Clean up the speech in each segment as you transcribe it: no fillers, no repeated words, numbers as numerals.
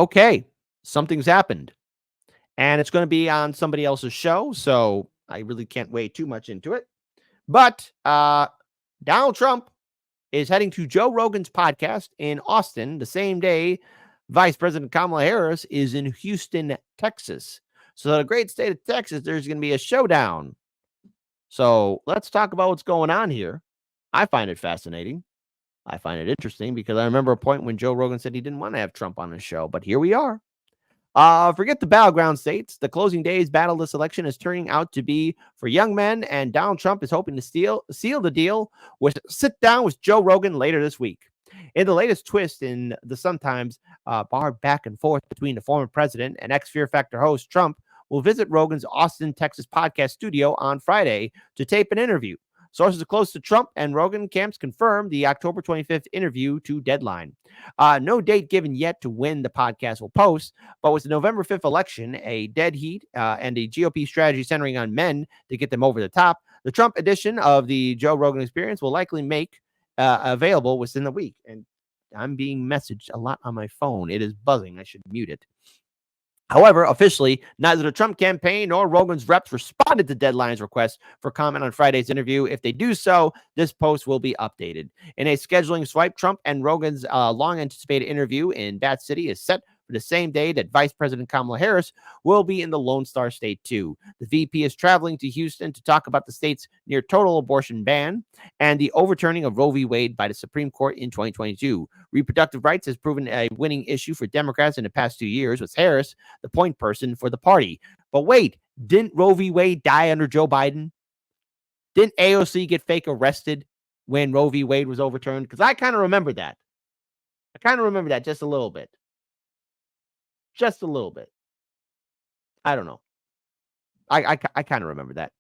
okay, something's happened. And it's going to be on somebody else's show, so I really can't wade too much into it. But Donald Trump is heading to Joe Rogan's podcast in Austin the same day Vice President Kamala Harris is in Houston, Texas. So, the great state of Texas, there's going to be a showdown. So, let's talk about what's going on here. I find it fascinating. I find it interesting because I remember a point when Joe Rogan said he didn't want to have Trump on his show, but here we are. Forget the battleground states. The closing days battleless election is turning out to be for young men, and Donald Trump is hoping to seal the deal with sit down with Joe Rogan later this week. In the latest twist in the sometimes barred back and forth between the former president and ex-Fear Factor host, Trump will visit Rogan's Austin, Texas podcast studio on Friday to tape an interview. Sources close to Trump and Rogan camps confirmed the October 25th interview to deadline. No date given yet to when the podcast will post, but with the November 5th election, a dead heat, and a GOP strategy centering on men to get them over the top, the Trump edition of the Joe Rogan Experience will likely make available within the week. And I'm being messaged a lot on my phone. It is buzzing. I should mute it. However, officially, neither the Trump campaign nor Rogan's reps responded to Deadline's request for comment on Friday's interview. If they do so, this post will be updated. In a scheduling swipe, Trump and Rogan's long-anticipated interview in Bat City is set for the same day that Vice President Kamala Harris will be in the Lone Star State, too. The VP is traveling to Houston to talk about the state's near-total abortion ban and the overturning of Roe v. Wade by the Supreme Court in 2022. Reproductive rights has proven a winning issue for Democrats in the past 2 years, with Harris the point person for the party. But wait, didn't Roe v. Wade die under Joe Biden? Didn't AOC get fake arrested when Roe v. Wade was overturned? Because I kind of remember that. Just a little bit. Just a little bit. I don't know. I kind of remember that.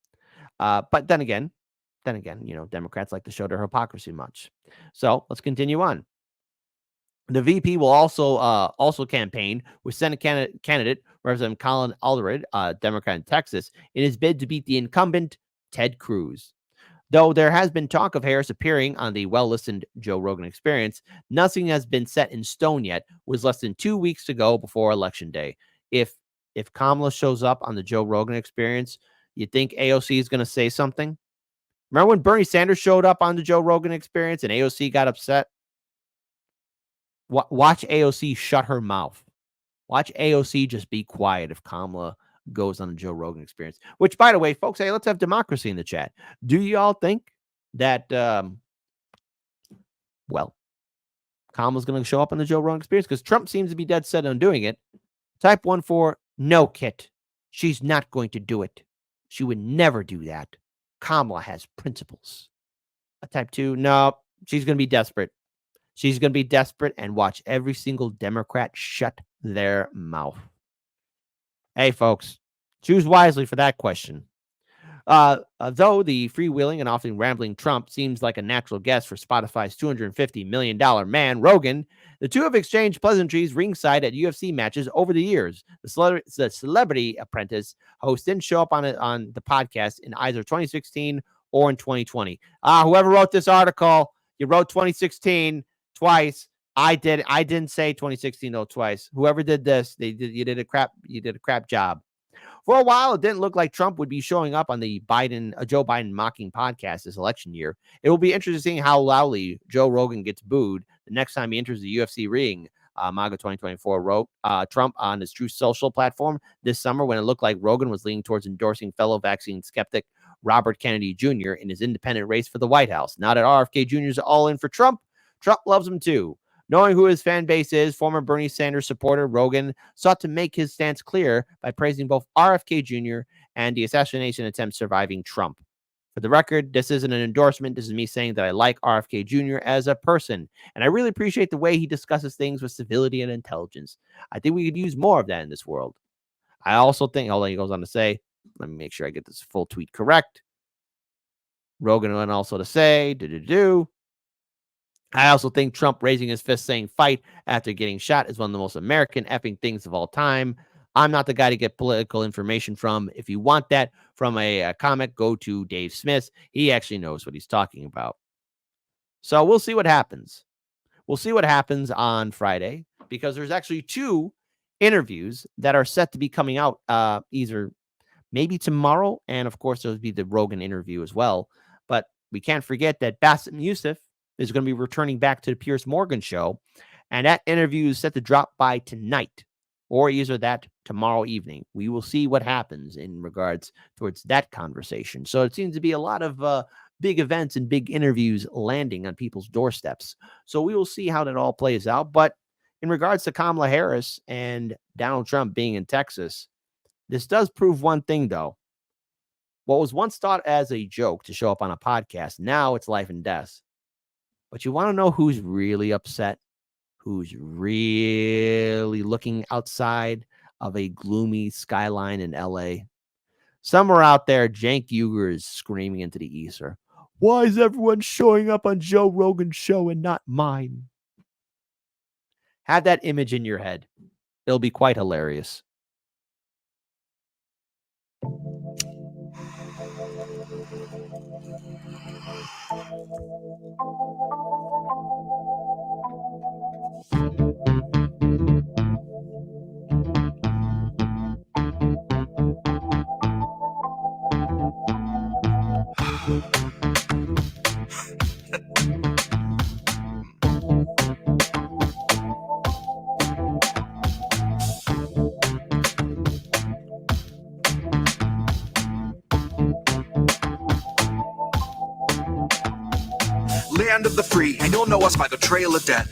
But then again, Democrats like to show their hypocrisy much. So let's continue on. The VP will also campaign with Senate candidate Representative Colin Alderud, Democrat in Texas, in his bid to beat the incumbent Ted Cruz. Though there has been talk of Harris appearing on the well-listened Joe Rogan Experience, nothing has been set in stone yet, with less than 2 weeks to go before Election Day. If Kamala shows up on the Joe Rogan Experience, you think AOC is going to say something? Remember when Bernie Sanders showed up on the Joe Rogan Experience and AOC got upset? Watch AOC shut her mouth. Watch AOC just be quiet if Kamala goes on the Joe Rogan Experience. Which, by the way, folks, hey, let's have democracy in the chat. Do y'all think that, Kamala's going to show up on the Joe Rogan Experience? Because Trump seems to be dead set on doing it. Type 1 for no, Kit. She's not going to do it. She would never do that. Kamala has principles. Type 2, no, she's going to be desperate. She's going to be desperate and watch every single Democrat shut their mouth. Hey, folks, choose wisely for that question. Though the freewheeling and often rambling Trump seems like a natural guest for Spotify's $250 million man, Rogan, the two have exchanged pleasantries ringside at UFC matches over the years. The Celebrity Apprentice host didn't show up on the podcast in either 2016 or in 2020. Whoever wrote this article, you wrote 2016 twice. I didn't say 2016 though twice. Whoever did this, you did a crap job. For a while, it didn't look like Trump would be showing up on the Joe Biden mocking podcast this election year. It will be interesting how loudly Joe Rogan gets booed the next time he enters the UFC ring. MAGA 2024 wrote Trump on his Truth Social platform this summer when it looked like Rogan was leaning towards endorsing fellow vaccine skeptic Robert Kennedy Jr. in his independent race for the White House. Now that RFK Jr. is all in for Trump loves him too. Knowing who his fan base is, former Bernie Sanders supporter Rogan sought to make his stance clear by praising both RFK Jr. and the assassination attempt surviving Trump. For the record, this isn't an endorsement. This is me saying that I like RFK Jr. as a person, and I really appreciate the way he discusses things with civility and intelligence. I think we could use more of that in this world. I also think, he goes on to say, let me make sure I get this full tweet correct. Rogan went also to say, I also think Trump raising his fist saying fight after getting shot is one of the most American effing things of all time. I'm not the guy to get political information from. If you want that from a comic, go to Dave Smith. He actually knows what he's talking about. So we'll see what happens. We'll see what happens on Friday because there's actually two interviews that are set to be coming out either maybe tomorrow. And of course, there'll be the Rogan interview as well. But we can't forget that Bassem Youssef is going to be returning back to the Piers Morgan show. And that interview is set to drop by tonight or either that tomorrow evening. We will see what happens in regards towards that conversation. So it seems to be a lot of big events and big interviews landing on people's doorsteps. So we will see how that all plays out. But in regards to Kamala Harris and Donald Trump being in Texas, this does prove one thing, though. What was once thought as a joke to show up on a podcast, now it's life and death. But you want to know who's really upset? Who's really looking outside of a gloomy skyline in LA? Somewhere out there, Cenk Uygur is screaming into the ether. Why is everyone showing up on Joe Rogan's show and not mine? Have that image in your head. It'll be quite hilarious. Land of the free, and you'll know us by the trail of death.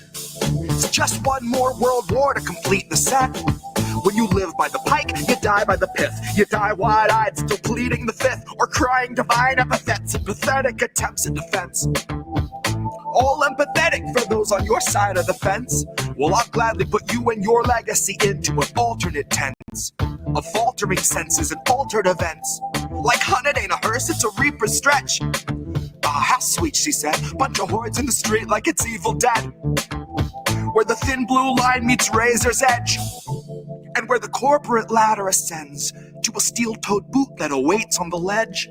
It's just one more world war to complete the set. When you live by the pike, you die by the pith. You die wide-eyed, still pleading the fifth, or crying divine epithets and pathetic attempts at defense. All empathetic for those on your side of the fence. Well, I'll gladly put you and your legacy into an alternate tense of faltering senses and altered events. Like hun, it ain't a hearse, it's a reaper's stretch. Ah, how sweet, she said. Bunch of hordes in the street like it's Evil Dead. Where the thin blue line meets razor's edge. And where the corporate ladder ascends to a steel-toed boot that awaits on the ledge.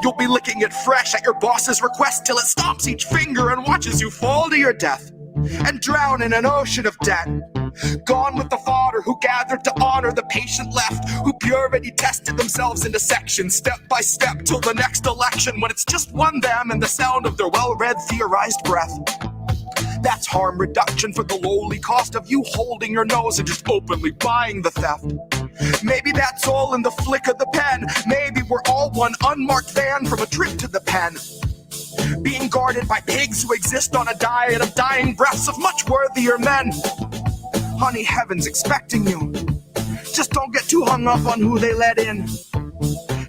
You'll be licking it fresh at your boss's request till it stomps each finger and watches you fall to your death. And drown in an ocean of debt. Gone with the fodder who gathered to honor the patient left, who purity tested themselves into sections, step by step, till the next election, when it's just one them and the sound of their well-read theorized breath. That's harm reduction for the lowly cost of you holding your nose and just openly buying the theft. Maybe that's all in the flick of the pen. Maybe we're all one unmarked van from a trip to the pen. Being guarded by pigs who exist on a diet of dying breaths of much worthier men. Honey, heaven's expecting you. Just don't get too hung up on who they let in.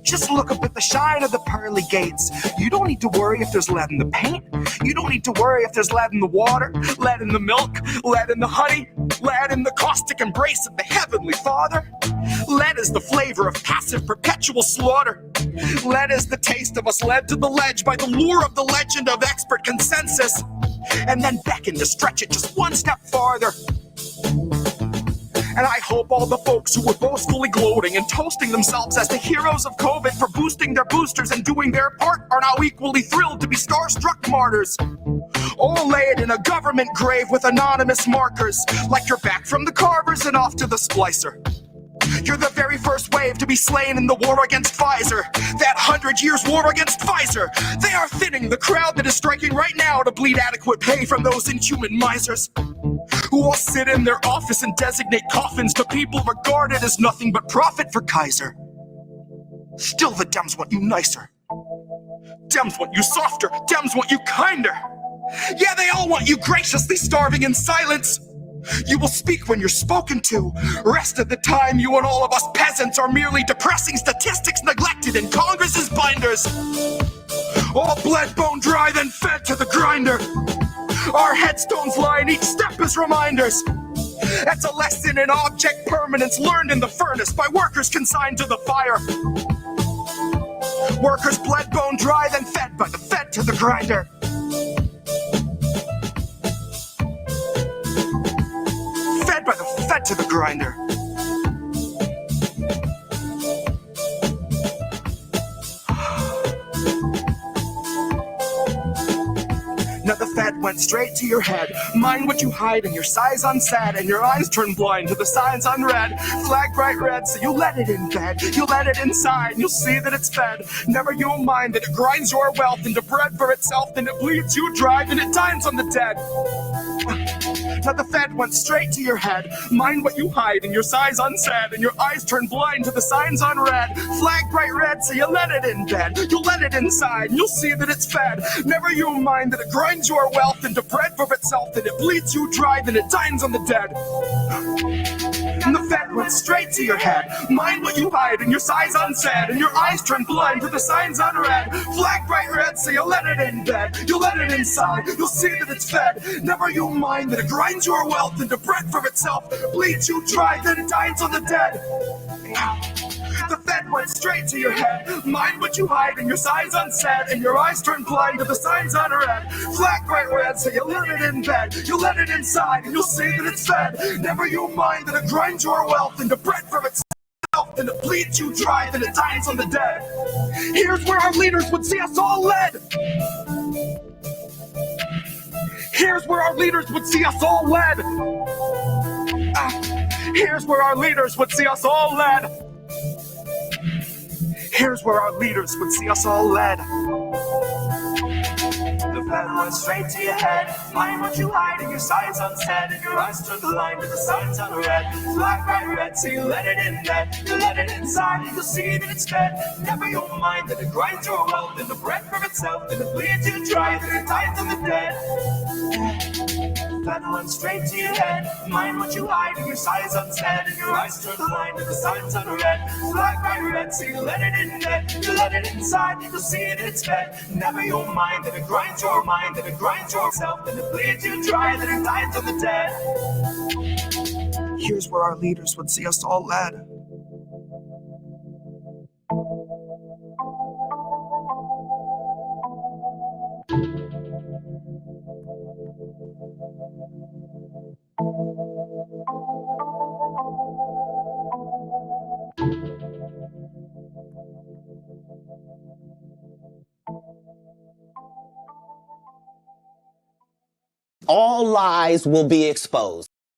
Just look up at the shine of the pearly gates. You don't need to worry if there's lead in the paint. You don't need to worry if there's lead in the water, lead in the milk, lead in the honey, lead in the caustic embrace of the Heavenly Father. Lead is the flavor of passive perpetual slaughter. Lead is the taste of us led to the ledge by the lure of the legend of expert consensus, and then beckon to stretch it just one step farther. And I hope all the folks who were boastfully gloating and toasting themselves as the heroes of COVID for boosting their boosters and doing their part are now equally thrilled to be starstruck martyrs. All laid in a government grave with anonymous markers, like you're back from the carvers and off to the splicer. You're the very first wave to be slain in the war against Pfizer. That 100 years war against Pfizer. They are thinning the crowd that is striking right now to bleed adequate pay from those inhuman misers, who all sit in their office and designate coffins to people regarded as nothing but profit for Kaiser. Still the Dems want you nicer. Dems want you softer. Dems want you kinder. Yeah, they all want you graciously starving in silence. You will speak when you're spoken to. Rest of the time, you and all of us peasants are merely depressing statistics neglected in Congress's binders. All bled, bone dry, then fed to the grinder. Our headstones line each step as reminders. That's a lesson in object permanence learned in the furnace by workers consigned to the fire. Workers bled, bone dry, then fed by the fed to the grinder. Fed by the fed to the grinder. Now the fed went went straight to your head. Mind what you hide and your sighs unsaid, and your eyes turn blind to the signs unread. Flag bright red, so you let it in bed. You let it inside, and you'll see that it's fed. Never you mind that it grinds your wealth into bread for itself, then it bleeds you dry, and it dines on the dead. Now the Fed went straight to your head. Mind what you hide and your sighs unsaid, and your eyes turn blind to the signs unread. Flag bright red, so you let it in bed. You let it inside, and you'll see that it's fed. Never you mind that it grinds your wealth into bread for itself, then it bleeds you dry, then it dines on the dead. And the Fed went straight to your head. Mind what you hide and your sighs unsaid, and your eyes turn blind to the signs unread. Flag bright red, so you let it in bed. You let it inside, you'll see that it's fed. Never you mind that it grinds your wealth into bread for itself, bleeds you dry, then it dines on the dead. The Fed went straight to your head. Mind what you hide and your sighs unsaid, and your eyes turn blind to the signs unread. Flag bright red, so you let it in bed. You let it inside, and you'll see that it's fed. Never you mind that it grinds your wealth into bread for itself, then it bleeds you dry, then it dines on the dead. Here's where our leaders would see us all led. Here's where our leaders would see us all led. Here's where our leaders would see us all led. Here's where our leaders would see us all led. The Fed went straight to your head. Mind what you hide and your sighs unsaid, and your eyes turn blind to the signs unread. Flag bright red, so you let it in bed. You let it inside, and you'll see that it's fed. Never you mind that it grinds your wealth into bread for itself, then it bleeds you dry, then it dies on the dead. Fed went straight to your head. Mind what you hide and your sighs unsaid, and your eyes turn blind to the signs unread. Flag bright red, so you let it in bed. You let it inside, and you'll see that it's fed. Never you mind that it grinds your mind, that it grinds yourself, then it bleeds you dry, then it dies on the dead. Here's where our leaders would see us all led. All lies will be exposed.